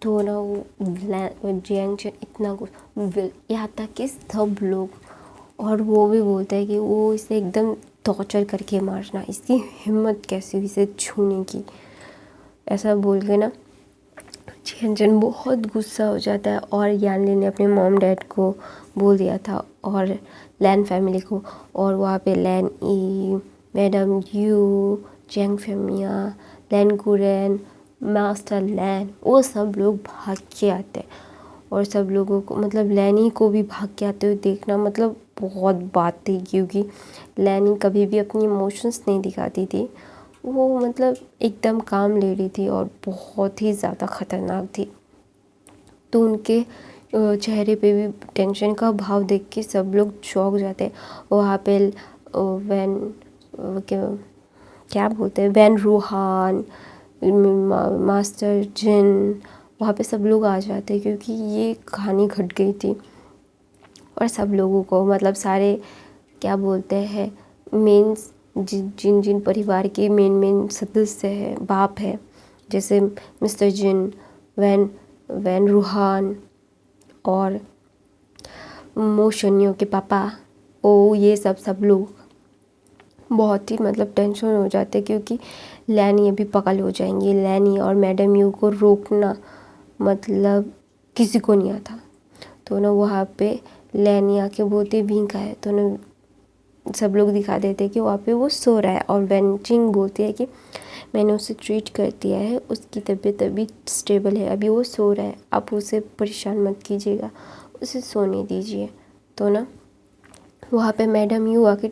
तो ना वो जियांग चैन इतना यहाँ तक कि सब लोग, और वो भी बोलता है कि वो इसे एकदम टॉर्चर करके मारना, इसकी हिम्मत कैसी हुई इसे छूने की, ऐसा बोल के ना जियांग चैन बहुत गुस्सा हो जाता है। और यानली ने अपने मॉम डैड को बोल दिया था और लैन फैमिली को, और वहाँ पे Lan Yi, madam Yu, Jiang फेमिया, लैन गुरेन, मास्टर लैन, वो सब लोग भाग के आते हैं। और सब लोगों को मतलब लैनी को भी भाग के आते हुए देखना मतलब बहुत बात थी, क्योंकि लैनी कभी भी अपनी इमोशंस नहीं दिखाती थी, वो मतलब एकदम काम ले रही थी और बहुत ही ज़्यादा ख़तरनाक थी। तो उनके चेहरे पे भी टेंशन का भाव देख के सब लोग चौंक जाते हैं। वहाँ पे वैन क्या बोलते हैं, वैन रूहान, मास्टर जिन, वहाँ पे सब लोग आ जाते हैं क्योंकि ये कहानी घट गई थी। और सब लोगों को मतलब सारे क्या बोलते हैं मेंस जिन जिन परिवार के मेन सदस्य है, बाप है, जैसे मिस्टर जिन, वैन रूहान और मोशनियों के पापा, ओ ये सब लोग बहुत ही मतलब टेंशन हो जाते क्योंकि लैनी अभी पकड़ हो जाएंगे। लैनी और मैडम यू को रोकना मतलब किसी को नहीं आता। तो ना वहाँ पे लैनी आके बोलती विंग का है, तो ना सब लोग दिखा देते कि वहाँ पे वो सो रहा है। और वेंचिंग बोलती है कि मैंने उसे ट्रीट कर दिया है, उसकी तबीयत अभी स्टेबल है, अभी वो सो रहा है, आप उसे परेशान मत कीजिएगा, उसे सोने दीजिए। तो ना वहाँ पे मैडम यू आके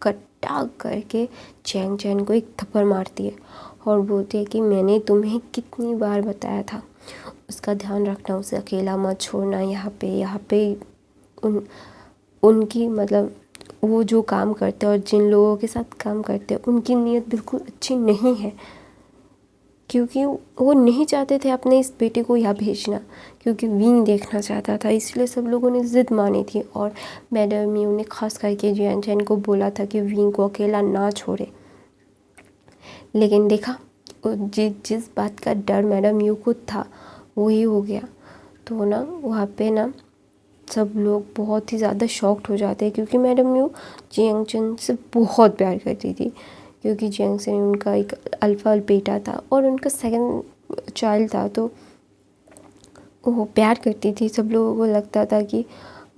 कट्टा करके चैंग चैन को एक थप्पड़ मारती है और बोलती है कि मैंने तुम्हें कितनी बार बताया था उसका ध्यान रखना, उसे अकेला मत छोड़ना, यहाँ पे उनकी मतलब वो जो काम करते हैं और जिन लोगों के साथ काम करते हैं उनकी नीयत बिल्कुल अच्छी नहीं है, क्योंकि वो नहीं चाहते थे अपने इस बेटे को यहाँ भेजना, क्योंकि विंग देखना चाहता था, इसलिए सब लोगों ने ज़िद मानी थी। और मैडम यू ने खास करके जियांग चैन को बोला था कि विंग को अकेला ना छोड़े, लेकिन देखा जिस बात का डर मैडम यू को था वही हो गया। तो ना वहाँ पे ना सब लोग बहुत ही ज़्यादा शॉक्ड हो जाते हैं, क्योंकि मैडम यू जियांग चैन से बहुत प्यार करती थी, क्योंकि जियांग चैन उनका एक अल्फा बेटा था और उनका सेकंड चाइल्ड था, तो वो प्यार करती थी। सब लोगों को लगता था कि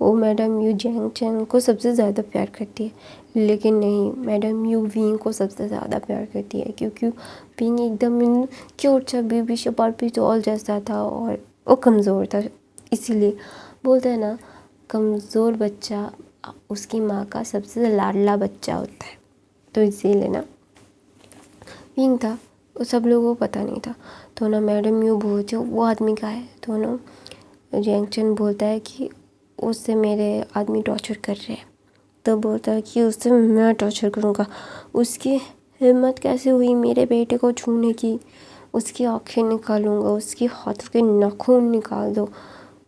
वो मैडम यू जियांग चैन को सबसे ज़्यादा प्यार करती है, लेकिन नहीं, मैडम यू विंग को सबसे ज़्यादा प्यार करती है, क्योंकि विंग एकदम क्यूट सा बेबी शपार्पी डॉल जैसा था और वो कमज़ोर था। इसीलिए बोलते हैं ना, कमज़ोर बच्चा उसकी माँ का सबसे लाडला बच्चा होता है। तो इसीलिए ना विंग था, वो सब लोगों को पता नहीं था। तो ना मैडम यू बोलते वो आदमी का है, तो ना जियांग चैन बोलता है कि उससे मेरे आदमी टॉर्चर कर रहे हैं। तो बोलता है कि उससे मैं टॉर्चर करूँगा, उसकी हिम्मत कैसे हुई मेरे बेटे को छूने की, उसकी आँखें निकालूंगा, उसकी हाथों के नाखून निकाल दो,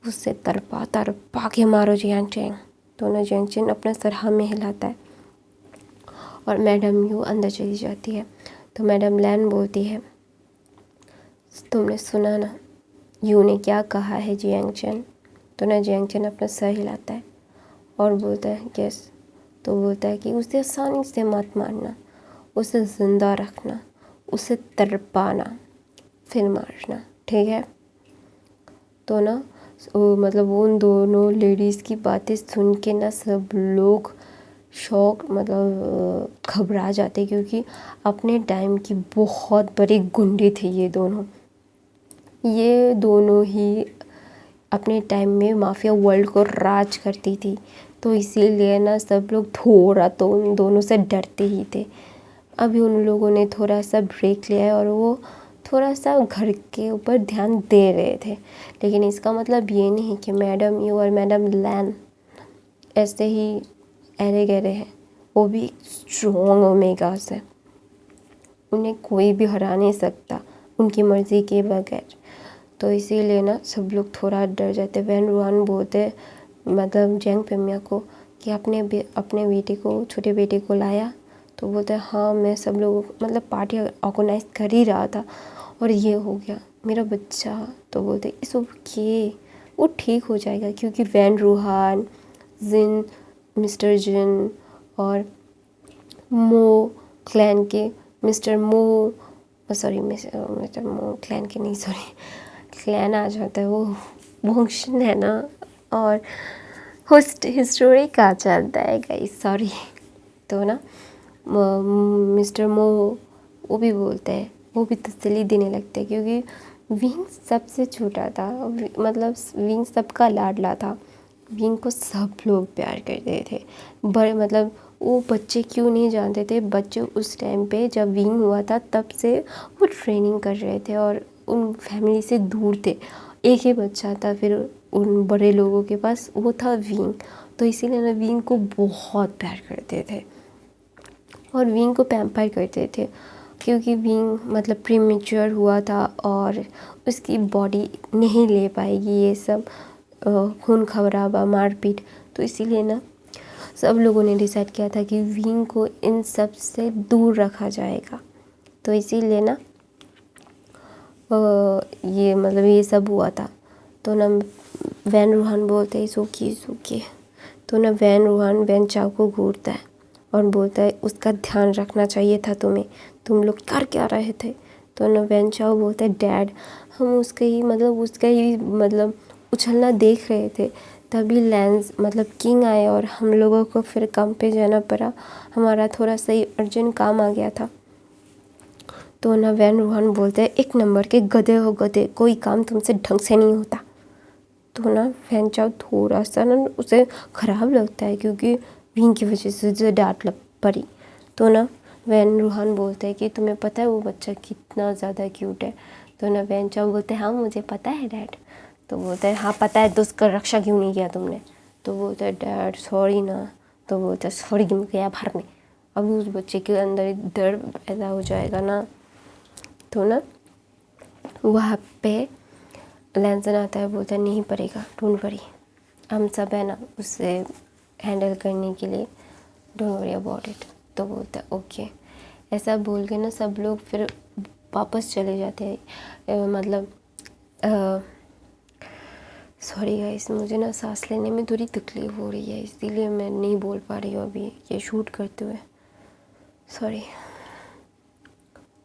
उससे तरपा के मारो जियांग चैन। तो ना जियांग चैन अपना सर हाँ में हिलाता है और मैडम यू अंदर चली जाती है। तो मैडम लैन बोलती है तुमने सुना ना यू ने क्या कहा है जियांग चैन। तो ना जियांग चैन अपना सर हिलाता है और बोलता है यस। तो बोलता है कि उसे आसानी से मत मारना, उसे ज़िंदा रखना, उसे तरपाना, फिर मारना, ठीक है। तो ना मतलब उन दोनों लेडीज़ की बातें सुन के ना सब लोग शौक मतलब घबरा जाते, क्योंकि अपने टाइम की बहुत बड़ी गुंडी थी ये दोनों ही अपने टाइम में माफिया वर्ल्ड को राज करती थी। तो इसीलिए ना सब लोग थोड़ा तो उन दोनों से डरते ही थे। अभी उन लोगों ने थोड़ा सा ब्रेक लिया है और वो थोड़ा सा घर के ऊपर ध्यान दे रहे थे, लेकिन इसका मतलब ये नहीं कि मैडम यू और मैडम लैन ऐसे ही अरे गहरे हैं। वो भी स्ट्रॉन्ग ओमेगा से, उन्हें कोई भी हरा नहीं सकता उनकी मर्ज़ी के बगैर। तो इसीलिए ना सब लोग थोड़ा डर जाते। वैन रूहान बोलते मतलब जियांग फेमिया को कि अपने बेटे को, छोटे बेटे को लाया। तो बोलते हाँ मैं सब लोग मतलब पार्टी ऑर्गेनाइज कर ही रहा था और ये हो गया। मेरा बच्चा। तो बोलते इट्स ओके, वो ठीक हो जाएगा, क्योंकि वैन रूहान, जिन, मिस्टर जिन और मो क्लैन के मिस्टर मो, सॉरी मिस्टर मो क्लैन के नहीं, सॉरी क्लैन आ जाता है, वो वंशन है ना, और होस्ट हिस्टोरी का चलता है गाइस, सॉरी। तो ना मिस्टर मो वो भी बोलते हैं, वो भी तसल्ली देने लगते हैं, क्योंकि विंग सबसे छोटा था, मतलब विंग सबका लाडला था, विंग को सब लोग प्यार करते थे। बड़े मतलब वो बच्चे क्यों नहीं जानते थे, बच्चे उस टाइम पे जब विंग हुआ था तब से वो ट्रेनिंग कर रहे थे और उन फैमिली से दूर थे। एक ही बच्चा था फिर उन बड़े लोगों के पास, वो था विंग। तो इसीलिए ना विंग को बहुत प्यार करते थे और विंग को पैम्पर करते थे, क्योंकि विंग मतलब प्रीमेच्योर हुआ था और उसकी बॉडी नहीं ले पाएगी ये सब खून खराबा मारपीट। तो इसीलिए ना सब लोगों ने डिसाइड किया था कि विंग को इन सब से दूर रखा जाएगा। तो इसीलिए ना ये मतलब ये सब हुआ था। तो ना वैन रूहान बोलते हैं सूखी। तो ना वैन रूहान वैन चाओ को घूरता है और बोलता है उसका ध्यान रखना चाहिए था तुम्हें, तुम लोग कर क्या रहे थे। तो ना वैन चाओ बोलता है डैड हम उसका ही मतलब उछलना देख रहे थे, तभी लैंस मतलब किंग आए और हम लोगों को फिर काम पे जाना पड़ा, हमारा थोड़ा सा ही अर्जेंट काम आ गया था। तो ना वैन रूहान बोलते हैं एक नंबर के गधे हो गधे, कोई काम तुमसे ढंग से नहीं होता। तो ना वैन चाओ थोड़ा सा ना उसे ख़राब लगता है, क्योंकि विंग की वजह से जो डांट लग पड़ी। तो ना वैन रूहान बोलते हैं कि तुम्हें पता है वो बच्चा कितना ज़्यादा क्यूट है। तो ना वैन चाओ बोलते हैं हाँ मुझे पता है डैड। तो बोलता है हाँ पता है तो उसका रक्षा क्यों नहीं किया तुमने। तो बोलता है डैड सॉरी ना। तो बोलता है सॉरी क्यों गया भर में, अभी उस बच्चे के अंदर दर्द पैदा हो जाएगा ना। तो ना वहाँ पे लैंसन आता है, बोलता है नहीं पड़ेगा, डोंट वरी, हम सब है ना उससे हैंडल करने के लिए, डोंट वरी अबाउट इट। तो बोलता है ओके। ऐसा बोल के ना सब लोग फिर वापस चले जाते हैं। मतलब सॉरी गाइस, मुझे ना सांस लेने में थोड़ी तकलीफ़ हो रही है, इसीलिए मैं नहीं बोल पा रही हूँ अभी ये शूट करते हुए, सॉरी।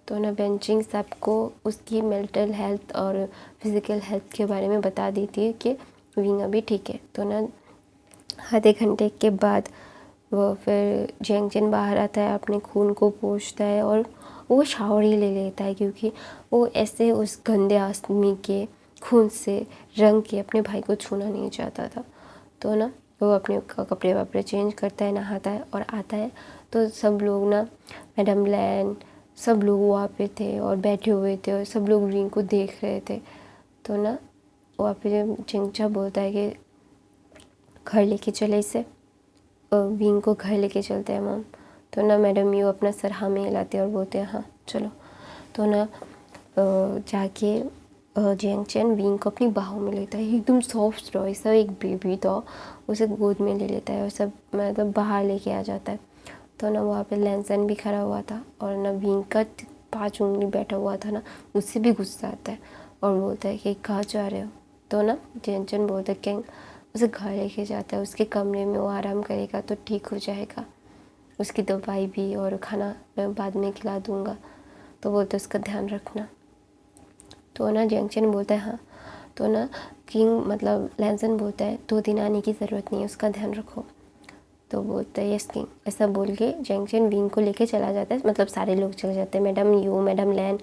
तो ना बेंचिंग सबको उसकी मेंटल हेल्थ और फिज़िकल हेल्थ के बारे में बता देती है कि विंग अभी ठीक है। तो ना आधे घंटे के बाद वो फिर जेंगचन बाहर आता है, अपने खून को पोंछता है और वो शावर ही ले लेता है, क्योंकि वो ऐसे उस गंदे आदमी के खून से रंग के अपने भाई को छूना नहीं चाहता था। तो ना वो अपने कपड़े वपड़े चेंज करता है, नहाता है और आता है। तो सब लोग ना मैडम लैन सब लोग वहाँ पे थे और बैठे हुए थे और सब लोग विंग को देख रहे थे। तो ना वहाँ पे चिंगचा बोलता है कि घर लेके चले इसे, विंग को घर लेके चलते हैं मम। तो ना मैडम यू अपना सर हाँ में हिलाते और बोलते हैं हाँ चलो। तो ना जाके जेंगचन विंग को अपनी बाहों में लेता है, एकदम सॉफ्ट टॉय सा एक बेबी था, उसे गोद में ले लेता है और सब मतलब बाहर लेके आ जाता है। तो ना वहाँ पे लैंसन भी खड़ा हुआ था और ना विंग का 5 उंगली बैठा हुआ था ना, उससे भी गुस्सा आता है और बोलता है कि कहाँ जा रहे हो। तो ना जेंगचन बोलता है किंग उसे घर लेके जाता है, उसके कमरे में वो आराम करेगा तो ठीक हो जाएगा, उसकी दवाई भी और खाना मैं बाद में खिला दूँगा। तो बोलते उसका ध्यान रखना। तो ना जेंगचन बोलता है हाँ। तो ना किंग मतलब लैंसन बोलता है 2 दिन आने की ज़रूरत नहीं है, उसका ध्यान रखो। तो बोलता है यस किंग। ऐसा बोल के जेंगचन विंग को लेके चला जाता है, मतलब सारे लोग चले जाते हैं, मैडम यू, मैडम लैन,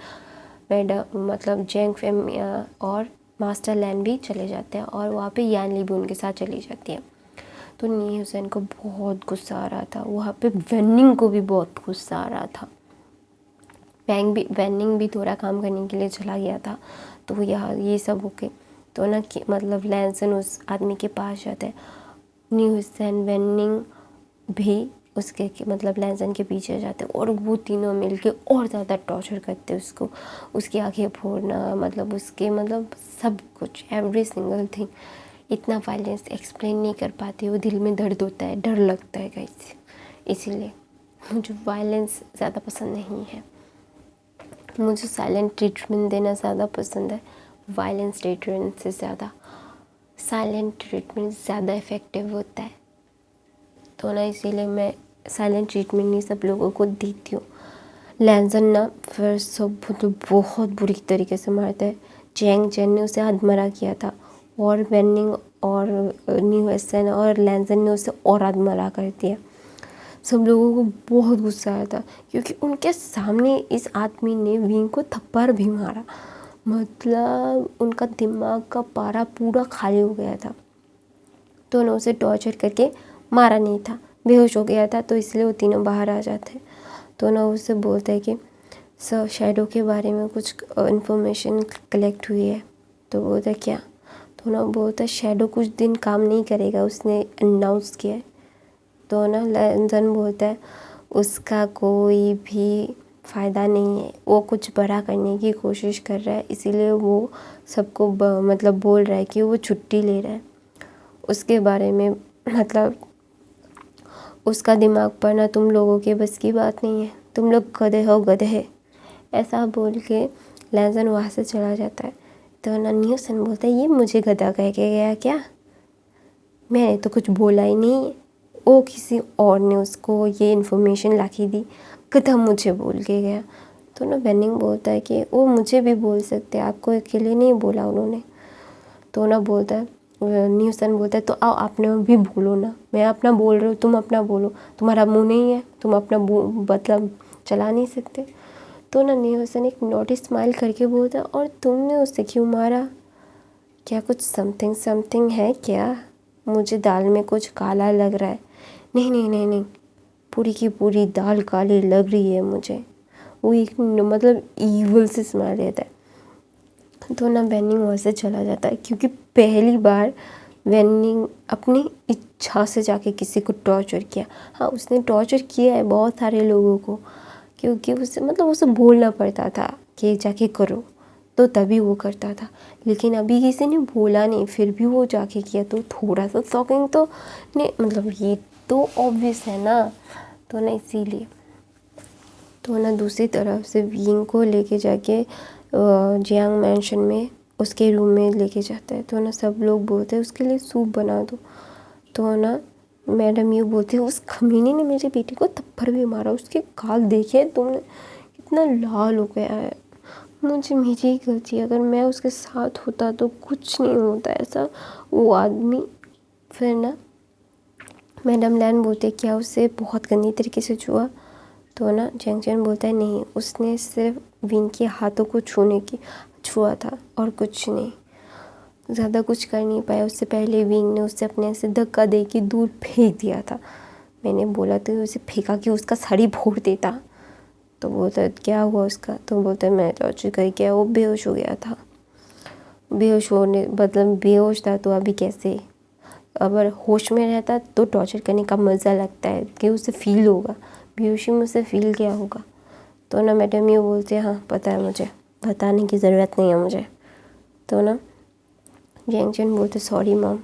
मैडम मतलब जेंग फेम और मास्टर लैन भी चले जाते हैं और वहाँ पे यान ली भी उनके साथ चली जाती है। तो नी हुसैन को बहुत गुस्सा आ रहा था, वहाँ पे वेनिंग को भी बहुत गुस्सा आ रहा था। वेनिंग भी थोड़ा काम करने के लिए चला गया था। तो ये सब हो गए। तो ना मतलब लैंसन उस आदमी के पास जाता है, नी हुसैन वेनिंग भी उसके मतलब लैंसन के पीछे जाते हैं और वो तीनों मिलके और ज़्यादा टॉर्चर करते हैं उसको, उसकी आंखें फोड़ना मतलब उसके मतलब सब कुछ एवरी सिंगल थिंग। इतना वायलेंस एक्सप्लेन नहीं कर पाती, वो दिल में दर्द होता है, डर लगता है गाइस, इसीलिए मुझे वायलेंस ज़्यादा पसंद नहीं है। मुझे साइलेंट ट्रीटमेंट देना ज़्यादा पसंद है वायलेंस ट्रीटमेंट से ज़्यादा। साइलेंट ट्रीटमेंट ज़्यादा इफ़ेक्टिव होता है, तो ना इसीलिए मैं साइलेंट ट्रीटमेंट ही सब लोगों को देती हूँ। लैंजन ना फिर सब तो बहुत बुरी तरीके से मारता है। जैंग चेन ने उसे अधमरा किया था और वेनिंग और न्यू एसन और लैंजन ने उसे और अधमरा कर दिया। सब लोगों को बहुत गुस्सा आया था क्योंकि उनके सामने इस आदमी ने विंग को थप्पड़ भी मारा। मतलब उनका दिमाग का पारा पूरा खाली हो गया था। तो उन्होंने उसे टॉर्चर करके मारा नहीं था, बेहोश हो गया था, तो इसलिए वो तीनों बाहर आ जाते। तो ना उससे बोलता है कि सर शैडो के बारे में कुछ इन्फॉर्मेशन कलेक्ट हुई है। तो बोलता है क्या? तो ना बोलता है शैडो कुछ दिन काम नहीं करेगा, उसने अनाउंस किया है। तो ना लैंजन बोलता है उसका कोई भी फ़ायदा नहीं है, वो कुछ बड़ा करने की कोशिश कर रहा है, इसीलिए वो सबको मतलब बोल रहा है कि वो छुट्टी ले रहा है। उसके बारे में मतलब उसका दिमाग पर ना तुम लोगों के बस की बात नहीं है, तुम लोग गधे हो गधे, ऐसा बोल के लैंजन वहाँ से चला जाता है। तो ना न्यूसन बोलता है ये मुझे गधा कह के गया क्या? मैंने तो कुछ बोला ही नहीं, वो किसी और ने उसको ये इन्फॉर्मेशन ला के दी, गधा मुझे बोल के गया। तो ना वेनिंग बोलता है कि वो मुझे भी बोल सकते हैं, आपको अकेले नहीं बोला उन्होंने। तो ना बोलता है न्यूसन बोलता है तो आओ आपने भी बोलो ना, मैं अपना बोल रही हूँ, तुम अपना बोलो, तुम्हारा मुंह नहीं है, तुम अपना मतलब चला नहीं सकते। तो ना न्यूसन एक नोटिस स्माइल करके बोलता है और तुमने उसे क्यों मारा? क्या कुछ समथिंग समथिंग है क्या? मुझे दाल में कुछ काला लग रहा है। नहीं नहीं नहीं नहीं, पूरी की पूरी दाल काली लग रही है मुझे। वो एक मतलब ईवल से स्माइल देता है। तो ना वेनिंग वहाँ से चला जाता है क्योंकि पहली बार वेनिंग अपनी इच्छा से जाके किसी को टॉर्चर किया। हाँ उसने टॉर्चर किया है बहुत सारे लोगों को, क्योंकि उसे मतलब उसे बोलना पड़ता था कि जाके करो, तो तभी वो करता था। लेकिन अभी किसी ने बोला नहीं, फिर भी वो जाके किया, तो थोड़ा सा शॉकिंग तो नहीं, मतलब ये तो ऑब्वियस है ना। तो ना इसीलिए तो ना दूसरी तरफ से विंग को लेके जाके जियांग मैंशन में उसके रूम में लेके जाता है। तो ना सब लोग बोलते हैं उसके लिए सूप बना दो। तो ना मैडम यू बोलती है उस खमीने ने मेरे बेटे को थप्पड़ भी मारा, उसके गाल देखे तुमने कितना लाल हो गया है। मुझे मेरी गलती है, अगर मैं उसके साथ होता तो कुछ नहीं होता ऐसा वो आदमी। फिर ना मैडम लैन बोलते क्या उसे बहुत गंदी तरीके से छुआ? तो ना जैंग चेन बोलता है नहीं, उसने सिर्फ विंग के हाथों को छुआ था और कुछ नहीं, ज़्यादा कुछ कर नहीं पाया। उससे पहले विंग ने उससे अपने से धक्का दे के दूर फेंक दिया था। मैंने बोला तो उसे फेंका कि उसका सर ही फोड़ देता। तो बोलता क्या हुआ उसका? तो बोलता है मैं टॉर्चर करके वो बेहोश हो गया था। बेहोश होने मतलब बेहोश था तो अभी कैसे, अगर होश में रहता तो टॉर्चर करने का मज़ा लगता है कि उसे फील होगा, बेहोशी में उसे फील क्या होगा। तो ना मैडम ये बोलते हैं हाँ पता है मुझे, बताने की ज़रूरत नहीं है मुझे। तो ना जैंग चेन बोलते सॉरी मॉम।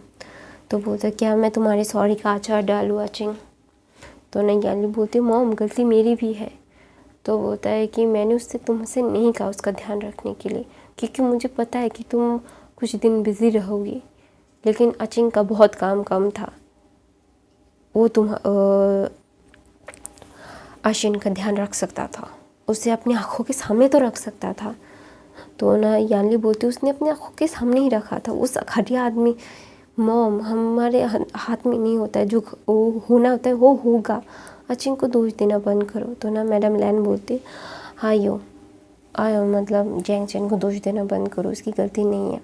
तो बोलते क्या मैं तुम्हारे सॉरी का अचार डालूँ अचिंग? तो ना यानी बोलती मॉम गलती मेरी भी है। तो बोलता है कि मैंने उससे तुमसे नहीं कहा उसका ध्यान रखने के लिए, क्योंकि मुझे पता है कि तुम कुछ दिन बिज़ी रहोगी। लेकिन अचिंग का बहुत काम कम था, वो आशिन का ध्यान रख सकता था, उसे अपनी आँखों के सामने तो रख सकता था। तो ना यानली बोलती उसने अपनी आँखों के सामने ही रखा था। उस घटिया आदमी मॉम हमारे हाथ में नहीं होता है, जो होना होता है वो होगा, अचिंग को दोष देना बंद करो। तो ना मैडम लैन बोलती हाँ यो आयो मतलब जैंग चेन को दोष देना बंद करो, उसकी गलती नहीं है।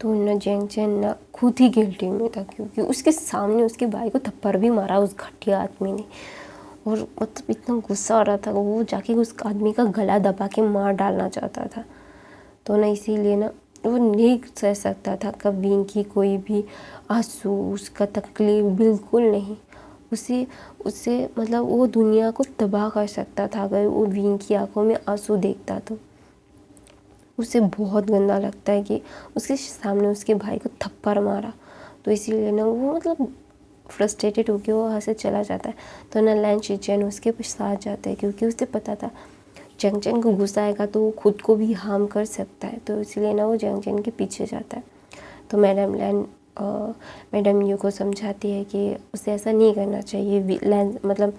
तो ना जैंग चेन ना खुद ही गिल्टी में था क्योंकि उसके सामने उसके भाई को थप्पड़ भी मारा उस घटिया आदमी ने, और मतलब इतना गुस्सा आ रहा था वो जाके उस आदमी का गला दबा के मार डालना चाहता था। तो ना इसीलिए ना वो नहीं सह सकता था कभी की कोई भी आंसू, उसका तकलीफ बिल्कुल नहीं। उसे मतलब वो दुनिया को तबाह कर सकता था अगर वो विंग की आंखों में आंसू देखता। तो उसे बहुत गंदा लगता है कि उसके सामने उसके भाई को थप्पड़ मारा। तो इसीलिए ना वो मतलब फ्रस्ट्रेटेड होकर वो वहाँ से चला जाता है। तो ना लैन शिचेन उसके साथ जाता है क्योंकि उसे पता था जंग चेन को गुस्सा आएगा तो वो खुद को भी हार्म कर सकता है, तो इसलिए ना वो जंग चेन के पीछे जाता है। तो मैडम यू को समझाती है कि उसे ऐसा नहीं करना चाहिए, मतलब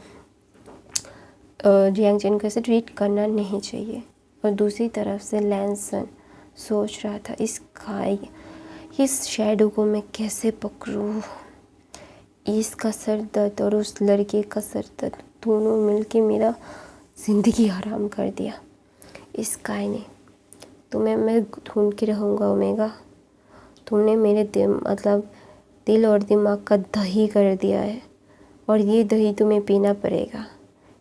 जियांग चेन को ऐसे ट्रीट करना नहीं चाहिए। और दूसरी तरफ से लैनसन सोच रहा था इस शैडो को मैं कैसे पकड़ूं, इसका सर दर्द और उस लड़के का सर दर्द दोनों मिलके मेरा ज़िंदगी हराम कर दिया। इस स्काई ने तुम्हें मैं ढूंढ के रहूँगा ओमेगा, तुमने मेरे दिल और दिमाग का दही कर दिया है और ये दही तुम्हें पीना पड़ेगा,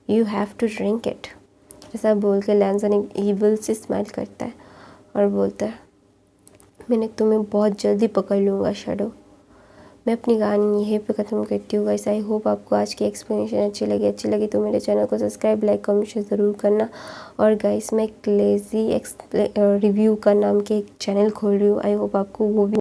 you have to drink it. ऐसा बोल के लैनसन एक ईविल से स्माइल करता है और बोलता है मैंने तुम्हें बहुत जल्दी पकड़ लूँगा शैडो। मैं अपनी कहानी यहीं पे ख़त्म करती हूँ गाइस। आई होप आपको आज की एक्सप्लेनेशन अच्छी लगी तो मेरे चैनल को सब्सक्राइब, लाइक, कमेंट, शेयर ज़रूर करना। और गाइस मैं क्लेजी रिव्यू का नाम के एक चैनल खोल रही हूँ, आई होप आपको वो भी